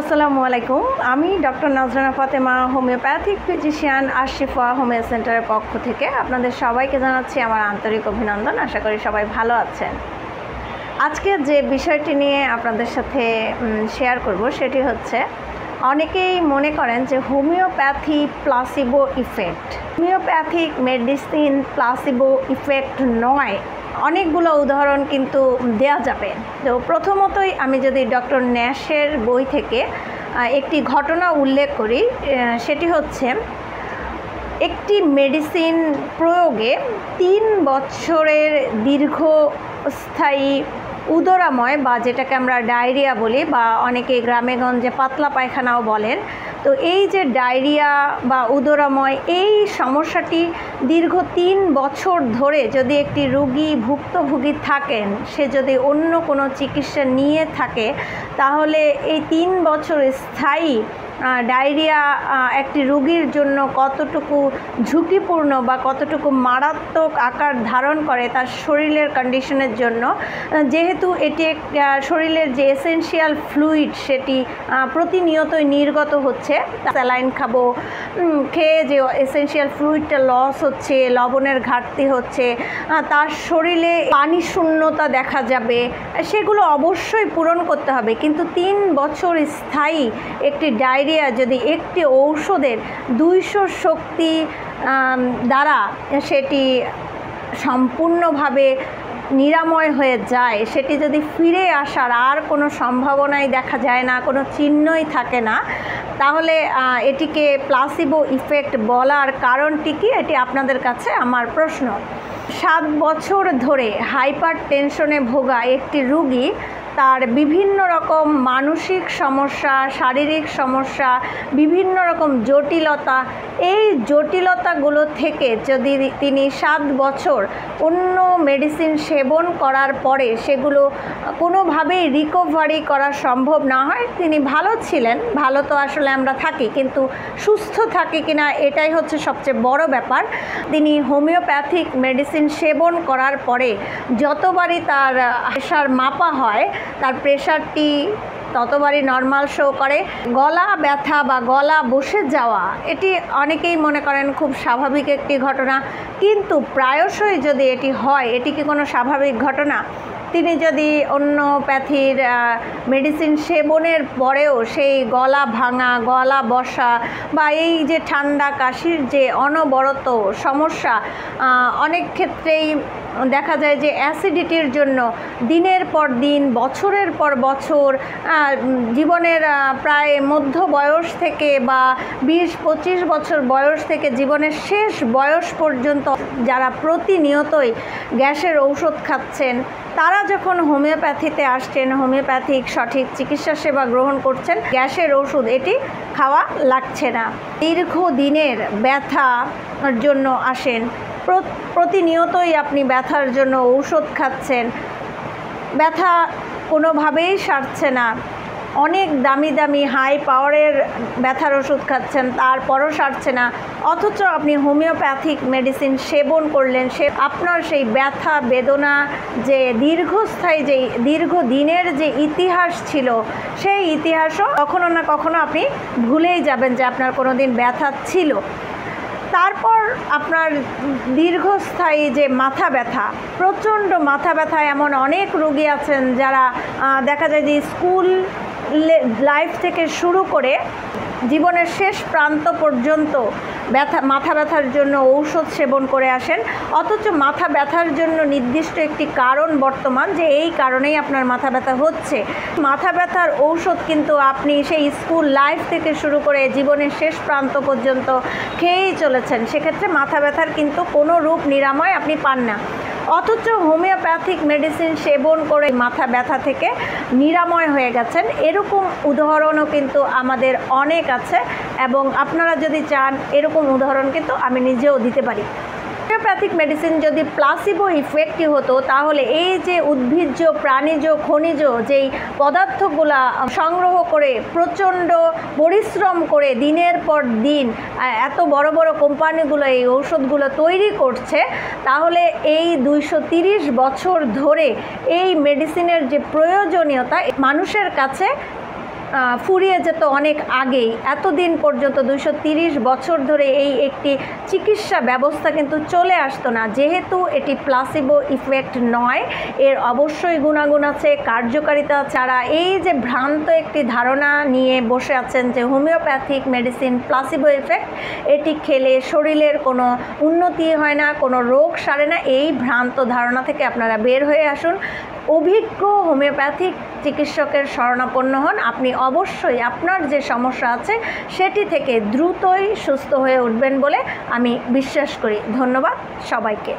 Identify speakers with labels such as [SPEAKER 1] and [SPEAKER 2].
[SPEAKER 1] আসসালামু আলাইকুম। আমি doctor Nazrana Fatema, homeopathic physician Ashifa homeo সেন্টারের পক্ষ থেকে আপনাদের সবাইকে জানাচ্ছি আমার আন্তরিক অভিনন্দন। আশা করি সবাই ভালো আছেন। আজকে যে বিষয়টি নিয়ে আপনাদের সাথে শেয়ার করব সেটি হচ্ছে, অনেকেই মনে করেন যে homeopathy placebo effect. Homeopathic medicine placebo effect নয়। অনেকগুলো উদাহরণ কিন্তু দেয়া যাবে। তো প্রথমতই আমি যদি ডক্টর ন্যাশের বই থেকে একটি ঘটনা উল্লেখ করি, সেটি হচ্ছে একটি মেডিসিন প্রয়োগে 3 বছরের দীর্ঘস্থায়ী উদরাময় বা যেটাকে আমরা ডায়রিয়া বলি বা অনেকে গ্রামেগঞ্জে পাতলা পায়খানাও বলেন, তো এই যে ডায়রিয়া বা উদরাময় এই সমস্যাটি দীর্ঘ 3 বছর ধরে যদি একটি রোগী ভুক্তভোগী থাকেন, সে যদি অন্য কোনো চিকিৎসা নিয়ে থাকে, তাহলে এই 3 বছর স্থায়ী ডায়রিয়া একটি রোগীর জন্য কতটুকু ঝুঁকিপূর্ণ বা কতটুকু মারাত্মক আকার ধারণ করে তার শরীরের কন্ডিশনের জন্য। যেহেতু এটি শরীরের যে এসেনশিয়াল ফ্লুইড সেটি প্রতিনিয়তই নির্গত হচ্ছে, স্যালাইন খাবো, খেয়ে যে এসেনশিয়াল ফ্লুইডটা লস হচ্ছে, লবণের ঘাটতি হচ্ছে, তার শরীরে পানি শূন্যতা দেখা যাবে, সেগুলো অবশ্যই পূরণ করতে হবে। কিন্তু 3 বছর স্থায়ী একটি ডায়রিয়া যদি একটি ঔষধের 200 শক্তি দ্বারা সেটি সম্পূর্ণভাবে নিরাময় হয়ে যায়, সেটি যদি ফিরে আসার আর কোনো সম্ভাবনাই দেখা যায় না, কোনো চিহ্নই থাকে না, তাহলে এটিকে প্লাসিবো ইফেক্ট বলার কারণটি কি? এটি আপনাদের কাছে আমার প্রশ্ন। 7 বছর ধরে হাইপার টেনশনে ভোগা একটি রোগী তার বিভিন্ন রকম মানসিক সমস্যা, শারীরিক সমস্যা, বিভিন্ন রকম জটিলতা, এই জটিলতাগুলো থেকে যদি তিনি 7 বছর অন্য মেডিসিন সেবন করার পরে সেগুলো কোনোভাবেই রিকভারি করা সম্ভব না হয়, তিনি ভালো ছিলেন, ভালো তো আসলে আমরা থাকি, কিন্তু সুস্থ থাকি কিনা এটাই হচ্ছে সবচেয়ে বড় ব্যাপার। তিনি হোমিওপ্যাথিক মেডিসিন সেবন করার পরে যতবারই তার প্রেশার মাপা হয়, তার প্রেশারটি ততবারই নর্মাল শো করে। গলা ব্যথা বা গলা বসে যাওয়া, এটি অনেকেই মনে করেন খুব স্বাভাবিক একটি ঘটনা, কিন্তু প্রায়শই যদি এটি হয়, এটি কি কোনো স্বাভাবিক ঘটনা? তিনি যদি অন্যপ্যাথির মেডিসিন সেবনের পরেও সেই গলা ভাঙা, গলা বসা বা এই যে ঠান্ডা কাশির যে অনবরত সমস্যা, অনেক ক্ষেত্রেই দেখা যায় যে অ্যাসিডিটির জন্য দিনের পর দিন, বছরের পর বছর, জীবনের প্রায় মধ্য বয়স থেকে বা 20-25 বছর বয়স থেকে জীবনের শেষ বয়স পর্যন্ত যারা প্রতিনিয়তই গ্যাসের ঔষধ খাচ্ছেন, তারা যখন হোমিওপ্যাথিতে আসছেন, হোমিওপ্যাথিক সঠিক চিকিৎসা সেবা গ্রহণ করছেন, গ্যাসের ওষুধ এটি খাওয়া লাগছে না। দীর্ঘদিনের ব্যথার জন্য আসেন, প্রতিনিয়তই আপনি ব্যথার জন্য ঔষধ খাচ্ছেন, ব্যথা কোনোভাবেই সারছে না, অনেক দামি দামি হাই পাওয়ারের ব্যথার ওষুধ খাচ্ছেন, তারপরও সারছে না, অথচ আপনি হোমিওপ্যাথিক মেডিসিন সেবন করলেন, আপনার সেই ব্যথা বেদনা যে দীর্ঘস্থায়ী, যে দীর্ঘদিনের যে ইতিহাস ছিল, সেই ইতিহাসও কখনো না কখনো আপনি ভুলেই যাবেন যে আপনার কোনো দিন ব্যথা ছিল। তারপর আপনার দীর্ঘস্থায়ী যে মাথা ব্যথা, প্রচণ্ড মাথা ব্যথা, এমন অনেক রোগী আছেন যারা দেখা যায় যে স্কুল লাইফ থেকে শুরু করে জীবনের শেষ প্রান্ত পর্যন্ত মাথা ব্যথার জন্য ঔষধ সেবন করে আসেন, অথচ মাথা ব্যথার জন্য নির্দিষ্ট একটি কারণ বর্তমান, যে এই কারণেই আপনার মাথা ব্যথা হচ্ছে। মাথা ব্যথার ঔষধ কিন্তু আপনি সেই স্কুল লাইফ থেকে শুরু করে জীবনের শেষ প্রান্ত পর্যন্ত খেয়েই চলেছেন, সেক্ষেত্রে মাথা ব্যথার কিন্তু কোনো রূপ নিরাময় আপনি পান না। অথচ হোমিওপ্যাথিক মেডিসিন সেবন করে মাথা ব্যথা থেকে নিরাময় হয়ে গেছেন, এরকম উদাহরণও কিন্তু আমাদের অনেক আছে, এবং আপনারা যদি চান এরকম উদাহরণ কিন্তু আমি নিজেও দিতে পারি। হোমিওপ্যাথিক মেডিসিন যদি প্লাসিবো ইফেক্টই হতো, তাহলে এই যে উদ্ভিজ্জ, প্রাণীজ, খনিজ যেই পদার্থগুলা সংগ্রহ করে প্রচণ্ড পরিশ্রম করে দিনের পর দিন এত বড় বড় কোম্পানিগুলো এই ঔষধগুলো তৈরি করছে, তাহলে এই 230 বছর ধরে এই মেডিসিনের যে প্রয়োজনীয়তা মানুষের কাছে ফুরিয়ে যেত অনেক আগেই। এতদিন পর্যন্ত 230 বছর ধরে এই একটি চিকিৎসা ব্যবস্থা কিন্তু চলে আসতো না। যেহেতু এটি প্লাসিবো ইফেক্ট নয়, এর অবশ্যই গুণাগুণ আছে, কার্যকারিতা ছাড়া এই যে ভ্রান্ত একটি ধারণা নিয়ে বসে আছেন যে হোমিওপ্যাথিক মেডিসিন প্লাসিবো ইফেক্ট, এটি খেলে শরীরের কোনো উন্নতি হয় না, কোনো রোগ সারে না, এই ভ্রান্ত ধারণা থেকে আপনারা বের হয়ে আসুন। অভিজ্ঞ হোমিওপ্যাথিক চিকিৎসকের শরণাপন্ন হন। আপনি অবশ্যই আপনার যে সমস্যা আছে সেটি থেকে দ্রুতই সুস্থ হয়ে উঠবেন বলে আমি বিশ্বাস করি। ধন্যবাদ সবাইকে।